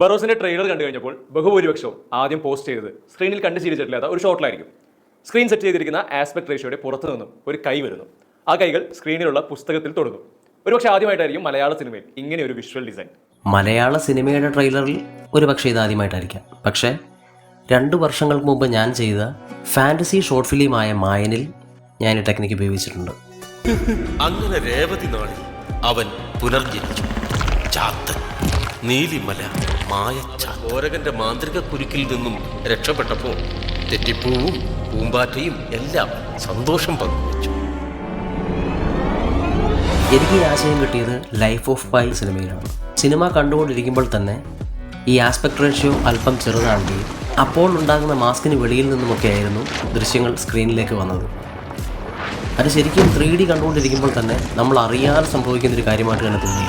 ബറോസിന്റെ trailer കണ്ടു കഴിഞ്ഞപ്പോൾ ബഹുഭൂരിപക്ഷവും ആദ്യം പോസ്റ്റ് ചെയ്തത് സ്ക്രീനിൽ കണ്ട് ശീലിച്ചിട്ടില്ലാത്ത ഒരു ഷോട്ടിലായിരിക്കും. സ്ക്രീൻ സെറ്റ് ചെയ്തിരിക്കുന്ന ആസ്പെക്ട് റേഷ്യോയുടെ പുറത്തു നിന്നും ഒരു കൈ വരുന്നു. ആ കൈകൾ സ്ക്രീനിലുള്ള പുസ്തകത്തിൽ തൊടുന്നു. ഒരുപക്ഷെ ആദ്യമായിട്ടായിരിക്കും മലയാള സിനിമയിൽ ഇങ്ങനെ ഒരു വിഷ്വൽ ഡിസൈൻ. മലയാള സിനിമയുടെ ട്രെയിലറിൽ ഒരുപക്ഷെ ഇതാദ്യമായിട്ടായിരിക്കാം. പക്ഷേ 2 വർഷങ്ങൾക്ക് മുമ്പ് ഞാൻ ചെയ്ത ഫാൻറ്റസി ഷോർട്ട് ഫിലിമായ മായനിൽ ഞാൻ ഈ ടെക്നിക്ക് ഉപയോഗിച്ചിട്ടുണ്ട്. അങ്ങനെ രേവതി നാളിൽ അവൻ പുനർജനിച്ചു. ചാത്തൻ, നീലിമല, മായച്ച ഓരകന്റെ മാന്ത്രിക കുരുക്കിൽ നിന്നും രക്ഷപ്പെട്ടപ്പോൾ തെറ്റിപ്പൂവും പൂമ്പാറ്റയും എല്ലാം സന്തോഷം പങ്കുവച്ചു. എനിക്ക് ഈ ആശയം കിട്ടിയത് ലൈഫ് ഓഫ് പൈ സിനിമയിലാണ്. സിനിമ കണ്ടുകൊണ്ടിരിക്കുമ്പോൾ തന്നെ ഈ ആസ്പെക്ട് റേഷ്യോ അല്പം ചെറുതാണെങ്കിൽ അപ്പോൾ ഉണ്ടാകുന്ന മാസ്കിന് വെളിയിൽ നിന്നുമൊക്കെ ആയിരുന്നു ദൃശ്യങ്ങൾ സ്ക്രീനിലേക്ക് വന്നത്. അത് ശരിക്കും 3D കണ്ടുകൊണ്ടിരിക്കുമ്പോൾ തന്നെ നമ്മൾ അറിയാതെ സംഭവിക്കുന്നൊരു കാര്യമായിട്ട് തന്നെ തോന്നി.